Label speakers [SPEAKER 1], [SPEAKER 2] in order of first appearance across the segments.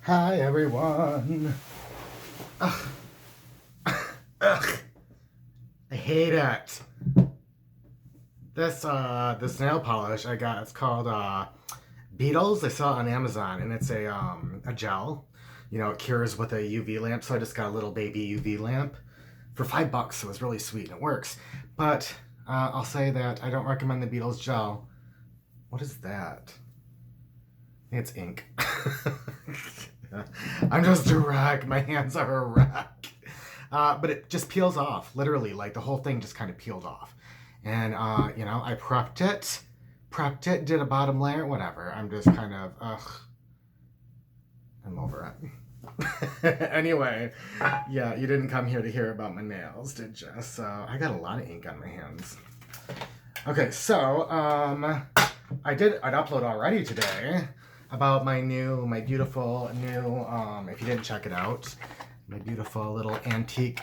[SPEAKER 1] Hi everyone. Ugh. Ugh. I hate it. This nail polish I got, it's called Beetles. I saw it on Amazon and it's a gel. You know, it cures with a UV lamp, so I just got a little baby UV lamp for $5. So it was really sweet and it works. But I'll say that I don't recommend the Beetles gel. What is that? It's ink. I'm just a wreck. My hands are a wreck. But it just peels off, literally. Like the whole thing just kind of peeled off. And, you know, I prepped it, did a bottom layer, whatever. I'm just kind of, I'm over it. Anyway, yeah, you didn't come here to hear about my nails, did you? So I got a lot of ink on my hands. Okay, so, I'd upload already today about my beautiful new, if you didn't check it out, my beautiful little antique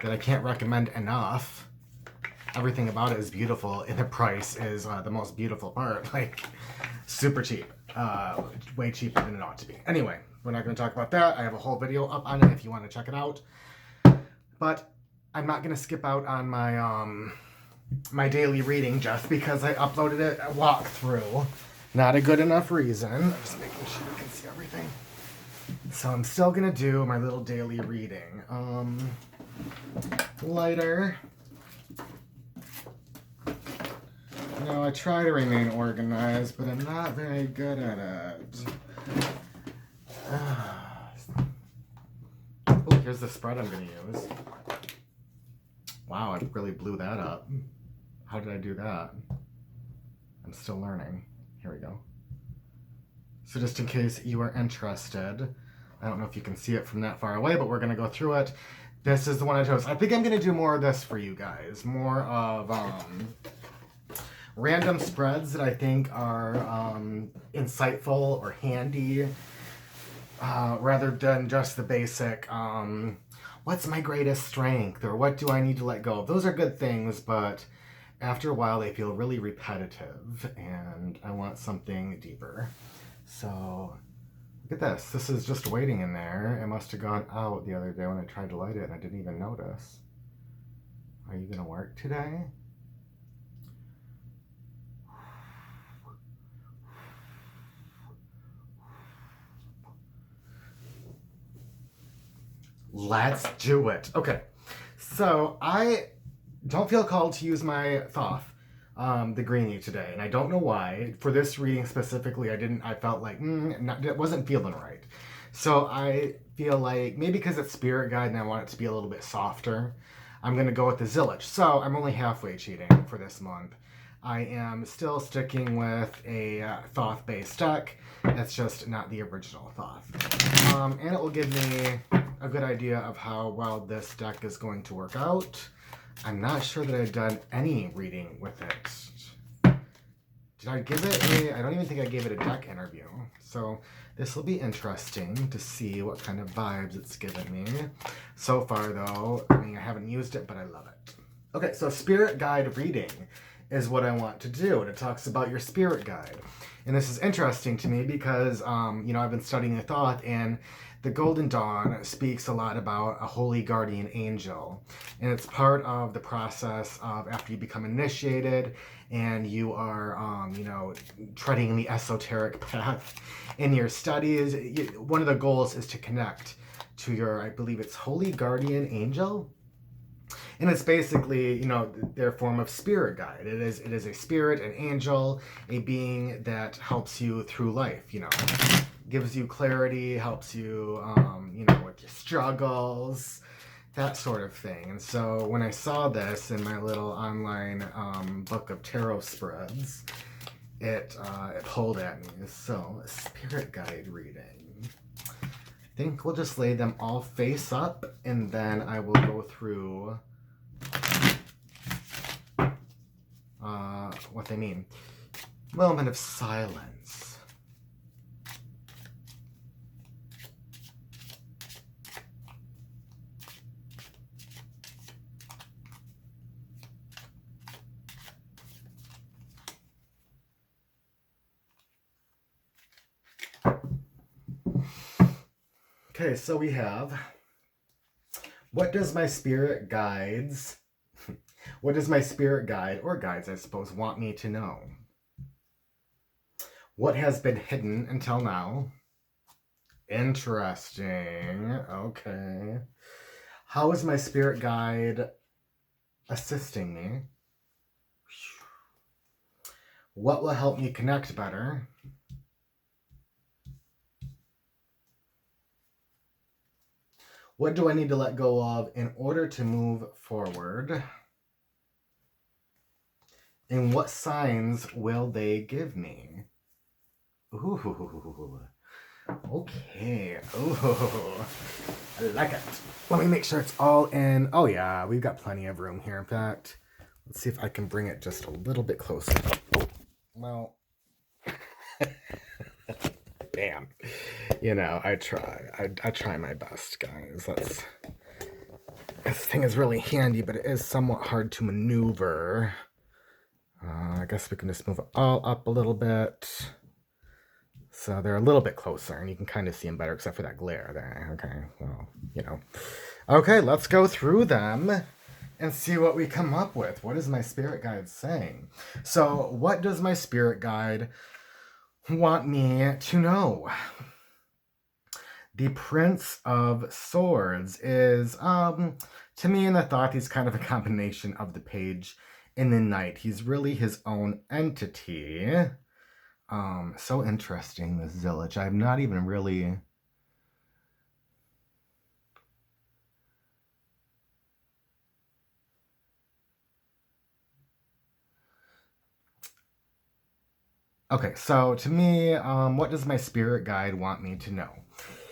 [SPEAKER 1] that I can't recommend enough. Everything about it is beautiful, and the price is the most beautiful part. Like, super cheap. Way cheaper than it ought to be. Anyway, we're not going to talk about that. I have a whole video up on it if you want to check it out. But I'm not going to skip out on my my daily reading just because I uploaded it a walkthrough. Not a good enough reason. I'm just making sure you can see everything. So I'm still gonna do my little daily reading. Lighter. You know, I try to remain organized, but I'm not very good at it. Oh, here's the spread I'm gonna use. Wow, I really blew that up. How did I do that? I'm still learning. Here we go. So just in case you are interested, I don't know if you can see it from that far away, but we're going to go through it. This is the one I chose. I think I'm going to do more of this for you guys. More of random spreads that I think are insightful or handy, rather than just the basic, what's my greatest strength or what do I need to let go of? Those are good things, but after a while they feel really repetitive and I want something deeper. So look at this. This is just waiting in there. It must have gone out the other day when I tried to light it and I didn't even notice. Are you going to work today? Let's do it. Okay. So I don't feel called to use my Thoth, the greenie today, and I don't know why. For this reading specifically, I felt like it wasn't feeling right. So I feel like maybe because it's spirit guide and I want it to be a little bit softer, I'm going to go with the Zillich. So I'm only halfway cheating for this month. I am still sticking with a Thoth-based deck. That's just not the original Thoth. And it will give me a good idea of how well this deck is going to work out. I'm not sure that I've done any reading with it. Did I give it I don't even think I gave it a deck interview. So this will be interesting to see what kind of vibes it's given me. So far though, I mean, I haven't used it, but I love it. Okay, so spirit guide reading is what I want to do. And it talks about your spirit guide. And this is interesting to me because, you know, I've been studying the Thoth, and the Golden Dawn speaks a lot about a holy guardian angel. And it's part of the process of after you become initiated and you are, you know, treading the esoteric path in your studies. One of the goals is to connect to your, I believe it's holy guardian angel. And it's basically, you know, their form of spirit guide. It is a spirit, an angel, a being that helps you through life, you know. Gives you clarity, helps you, you know, with your struggles, that sort of thing. And so when I saw this in my little online book of tarot spreads, it pulled at me. So, a spirit guide reading. I think we'll just lay them all face up, and then I will go through what they mean. Moment of silence. Okay, so we have, what does my spirit guides, what does my spirit guide, or guides, I suppose, want me to know? What has been hidden until now? Interesting. Okay. How is my spirit guide assisting me? What will help me connect better? What do I need to let go of in order to move forward? And what signs will they give me? Ooh. Okay. Ooh. I like it. Let me make sure it's all in. Oh, yeah. We've got plenty of room here. In fact, let's see if I can bring it just a little bit closer. Well, damn. You know, I try. I try my best, guys. This thing is really handy, but it is somewhat hard to maneuver. I guess we can just move it all up a little bit. So they're a little bit closer, and you can kind of see them better, except for that glare there. Okay, well, you know. Okay, let's go through them and see what we come up with. What is my spirit guide saying? So, what does my spirit guide want me to know? The Prince of Swords is, to me in the thought, he's kind of a combination of the Page and the Knight. He's really his own entity. So interesting, this Zillich. I've not even really... Okay, so to me, what does my spirit guide want me to know?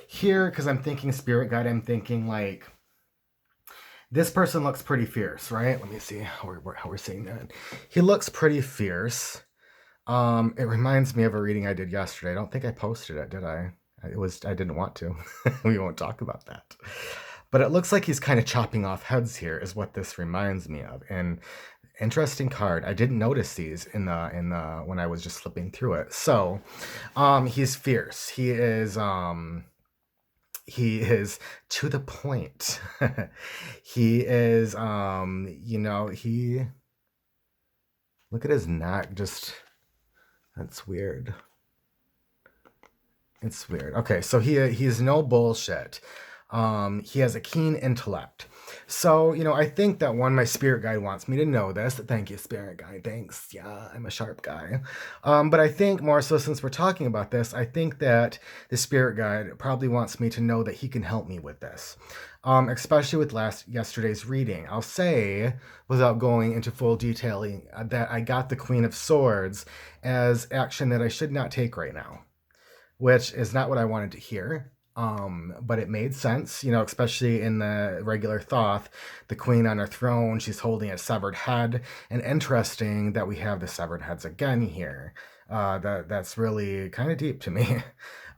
[SPEAKER 1] Here, because I'm thinking spirit guide, I'm thinking like, this person looks pretty fierce, right? Let me see how we're seeing that. He looks pretty fierce. It reminds me of a reading I did yesterday. I don't think I posted it, did I? I didn't want to. We won't talk about that. But it looks like he's kind of chopping off heads here, is what this reminds me of. And interesting card. I didn't notice these in the when I was just flipping through it. So, he's fierce. He is to the point. He is you know, he look at his neck, just that's weird. It's weird. Okay, so he's no bullshit. He has a keen intellect. So, you know, I think that my spirit guide wants me to know this. Thank you, spirit guide. Thanks. Yeah, I'm a sharp guy. But I think more so, since we're talking about this, I think that the spirit guide probably wants me to know that he can help me with this. Especially with yesterday's reading. I'll say, without going into full detailing, that I got the Queen of Swords as action that I should not take right now, which is not what I wanted to hear. But it made sense, you know, especially in the regular Thoth, the queen on her throne, she's holding a severed head. And interesting that we have the severed heads again here. That's really kind of deep to me.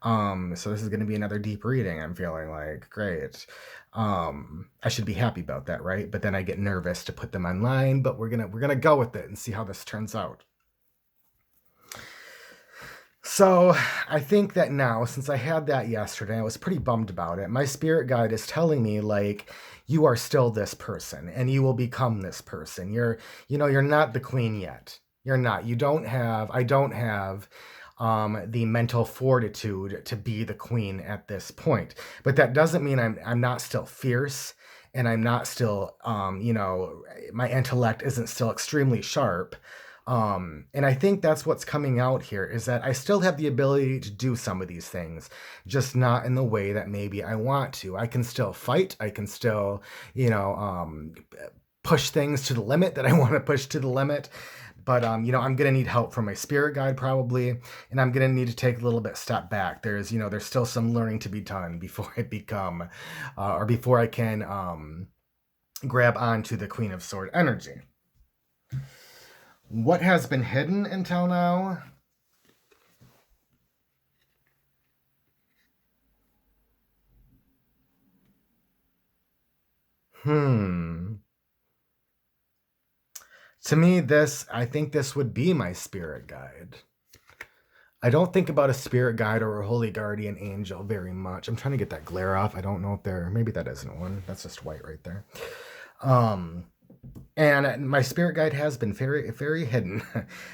[SPEAKER 1] So this is going to be another deep reading. I'm feeling like, great. I should be happy about that, right? But then I get nervous to put them online, but we're gonna go with it and see how this turns out. So I think that now, since I had that yesterday, I was pretty bummed about it. My spirit guide is telling me, like, you are still this person and you will become this person. You're not the queen yet. You're not. I don't have the mental fortitude to be the queen at this point. But that doesn't mean I'm not still fierce, and I'm not still, my intellect isn't still extremely sharp. And I think that's what's coming out here, is that I still have the ability to do some of these things, just not in the way that maybe I want to. I can still fight. I can still, push things to the limit that I want to push to the limit. But, I'm going to need help from my spirit guide probably, and I'm going to need to take a little bit step back. There's still some learning to be done before I become, or before I can grab onto the Queen of Sword energy. What has been hidden until now? To me, I think this would be my spirit guide. I don't think about a spirit guide or a holy guardian angel very much. I'm trying to get that glare off. I don't know if maybe that isn't one. That's just white right there. Um, and my spirit guide has been very, very hidden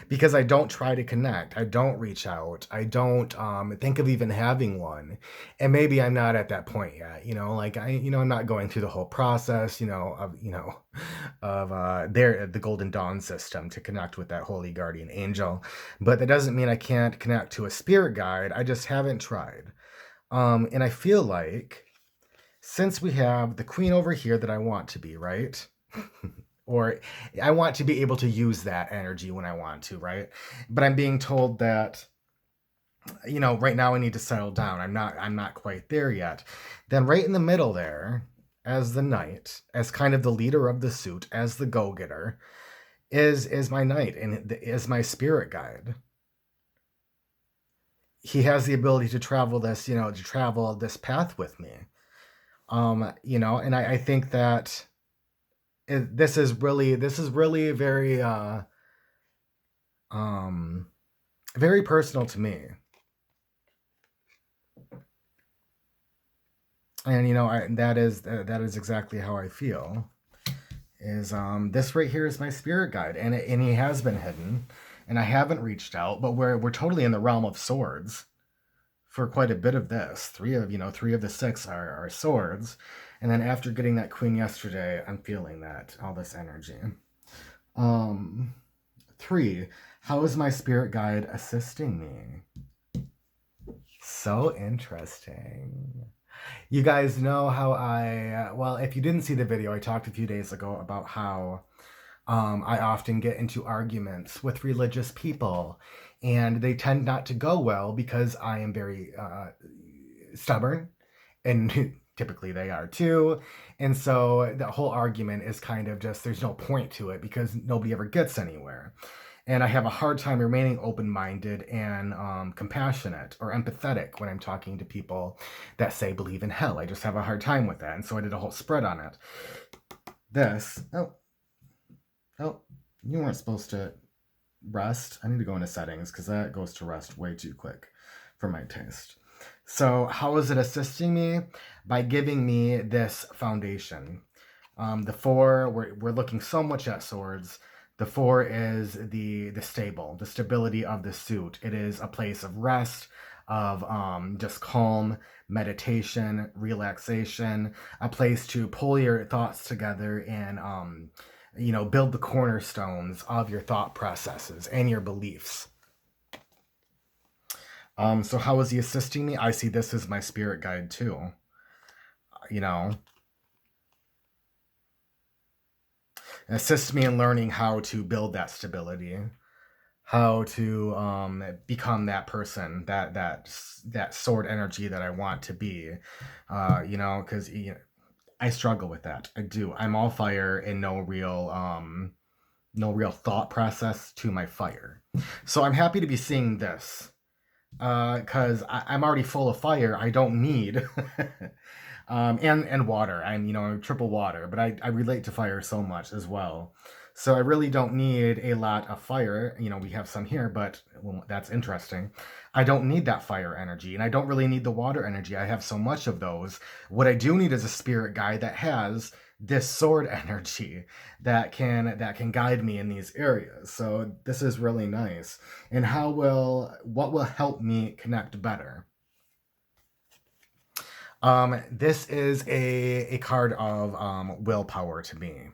[SPEAKER 1] because I don't try to connect. I don't reach out. I don't think of even having one. And maybe I'm not at that point yet. Like I'm not going through the whole process. Of the Golden Dawn system to connect with that holy guardian angel. But that doesn't mean I can't connect to a spirit guide. I just haven't tried. And I feel like since we have the queen over here that I want to be, right? Or I want to be able to use that energy when I want to, right? But I'm being told that right now I need to settle down. I'm not quite there yet. Then right in the middle there, as the knight, as kind of the leader of the suit, as the go-getter, is my knight and is my spirit guide. He has the ability to travel this path with me. And I think that this is really very very personal to me. And that is exactly how I feel. Is this right here is my spirit guide, and he has been hidden, and I haven't reached out, but we're totally in the realm of swords for quite a bit of this. Three of the six are swords, and then after getting that queen yesterday, I'm feeling that all this energy. 3. How is my spirit guide assisting me? So interesting. You guys know how well, if you didn't see the video, I talked a few days ago about how I often get into arguments with religious people, and they tend not to go well because I am very stubborn, and typically they are too. And so the whole argument is kind of just, there's no point to it because nobody ever gets anywhere. And I have a hard time remaining open-minded and compassionate or empathetic when I'm talking to people that say believe in hell. I just have a hard time with that. And so I did a whole spread on it. Oh, you weren't supposed to rest. I need to go into settings because that goes to rest way too quick for my taste. So how is it assisting me? By giving me this foundation. The 4, we're looking so much at swords. The 4 is the stability of the suit. It is a place of rest, of just calm, meditation, relaxation, a place to pull your thoughts together and build the cornerstones of your thought processes and your beliefs. So how is he assisting me? I see this as my spirit guide too. Assist me in learning how to build that stability, how to become that person, that sword energy that I want to be. Because I struggle with that. I do. I'm all fire and no real thought process to my fire. So I'm happy to be seeing this. Because I'm already full of fire. I don't need and water. I'm triple water, but I relate to fire so much as well. So I really don't need a lot of fire. We have some here, but that's interesting. I don't need that fire energy, and I don't really need the water energy. I have so much of those. What I do need is a spirit guide that has this sword energy that can guide me in these areas. So this is really nice. And what will help me connect better? This is a card of willpower to me.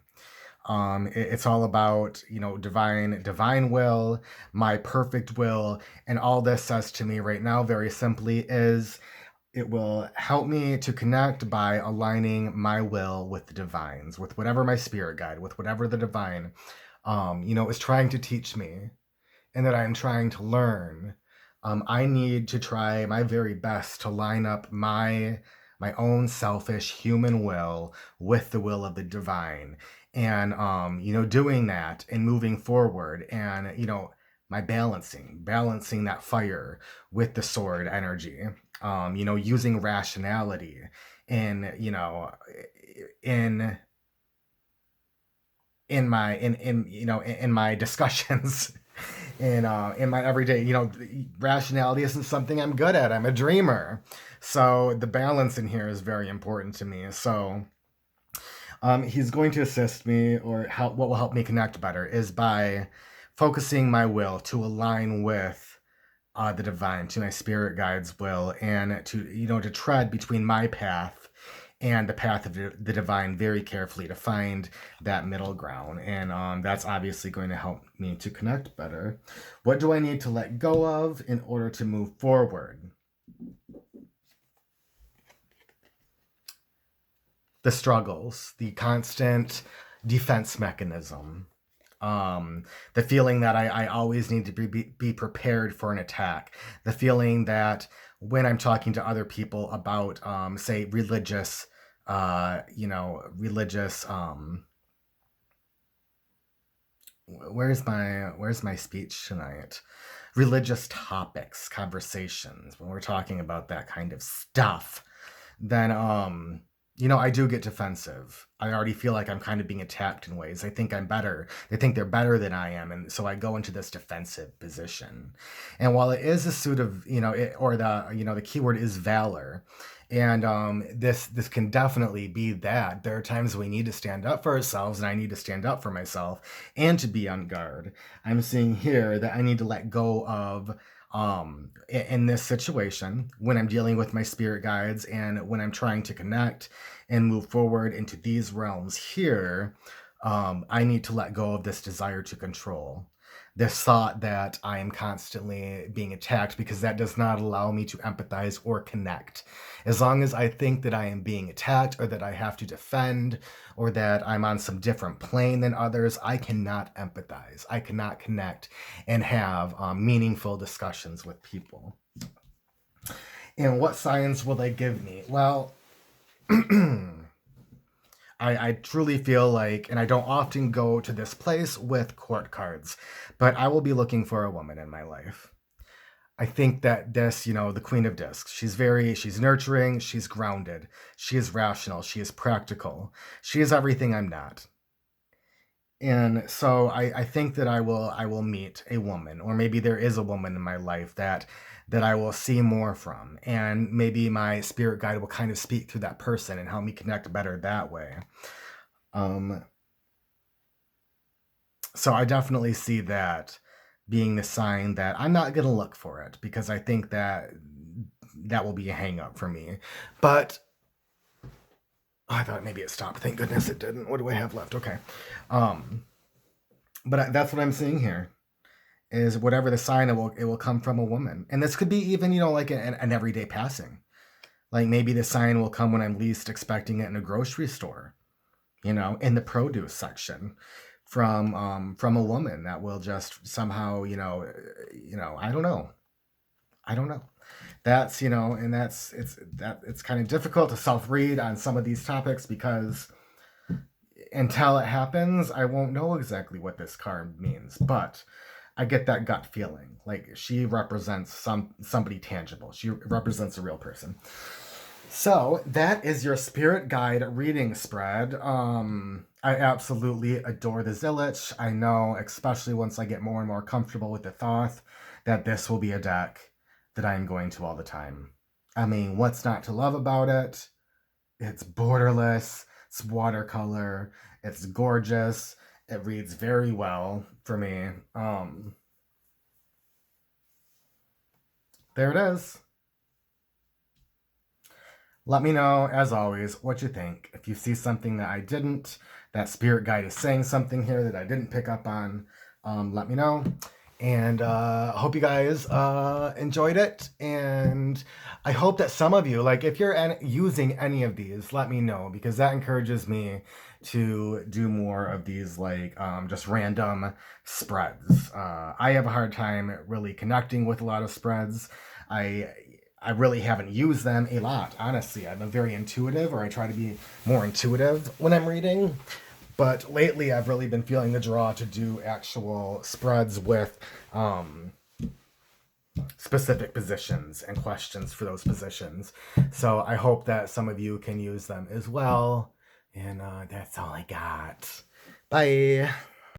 [SPEAKER 1] It's all about divine will, my perfect will, and all this says to me right now very simply is it will help me to connect by aligning my will with the divines, with whatever my spirit guide, with whatever the divine is trying to teach me and that I am trying to learn. I need to try my very best to line up my own selfish human will with the will of the divine, and doing that and moving forward, and my balancing that fire with the sword energy, using rationality in in my discussions in my everyday, rationality isn't something I'm good at. I'm a dreamer. So the balance in here is very important to me. So he's going to assist me, or help. What will help me connect better is by focusing my will to align with the divine, to my spirit guide's will, and to tread between my path and the path of the divine very carefully to find that middle ground. And that's obviously going to help me to connect better. What do I need to let go of in order to move forward? The struggles, the constant defense mechanism, the feeling that I always need to be prepared for an attack, the feeling that when I'm talking to other people about, say, religious, where's my speech tonight? Religious topics, conversations, when we're talking about that kind of stuff, then I do get defensive. I already feel like I'm kind of being attacked in ways. I think I'm better. They think they're better than I am, and so I go into this defensive position. And while it is a suit of, the keyword is valor, and this can definitely be that. There are times we need to stand up for ourselves, and I need to stand up for myself and to be on guard. I'm seeing here that I need to let go of, in this situation, when I'm dealing with my spirit guides and when I'm trying to connect and move forward into these realms here, I need to let go of this desire to control, this thought that I am constantly being attacked, because that does not allow me to empathize or connect. As long as I think that I am being attacked, or that I have to defend, or that I'm on some different plane than others, I cannot empathize. I cannot connect and have meaningful discussions with people. And what signs will they give me? Well, I truly feel like, and I don't often go to this place with court cards, but I will be looking for a woman in my life. I think that the Queen of Discs, she's nurturing, she's grounded, she is rational, she is practical, she is everything I'm not. And so I think that I will meet a woman, or maybe there is a woman in my life that I will see more from, and maybe my spirit guide will kind of speak through that person and help me connect better that way. So I definitely see that being the sign that I'm not gonna look for it, because I think that will be a hang up for me. But I thought maybe it stopped. Thank goodness it didn't. What do I have left? Okay. But that's what I'm seeing here, is whatever the sign, it will come from a woman. And this could be even, like an everyday passing. Like maybe the sign will come when I'm least expecting it in a grocery store, in the produce section, from a woman that will just somehow, I don't know. That's, and it's kind of difficult to self-read on some of these topics, because until it happens, I won't know exactly what this card means. But I get that gut feeling, like she represents somebody tangible. She represents a real person. So that is your spirit guide reading spread. I absolutely adore the Zillich. I know, especially once I get more and more comfortable with the Thoth, that this will be a deck that I'm going to all the time. I mean, what's not to love about it? It's borderless, it's watercolor, it's gorgeous, it reads very well for me. There it is. Let me know, as always, what you think. If you see something that I didn't, that spirit guide is saying something here that I didn't pick up on, let me know. And hope you guys enjoyed it. And I hope that some of you, like if you're using any of these, let me know, because that encourages me to do more of these, like just random spreads. I have a hard time really connecting with a lot of spreads. I really haven't used them a lot, honestly. I'm a very intuitive, or I try to be more intuitive when I'm reading. But lately, I've really been feeling the draw to do actual spreads with specific positions and questions for those positions. So I hope that some of you can use them as well. And that's all I got. Bye.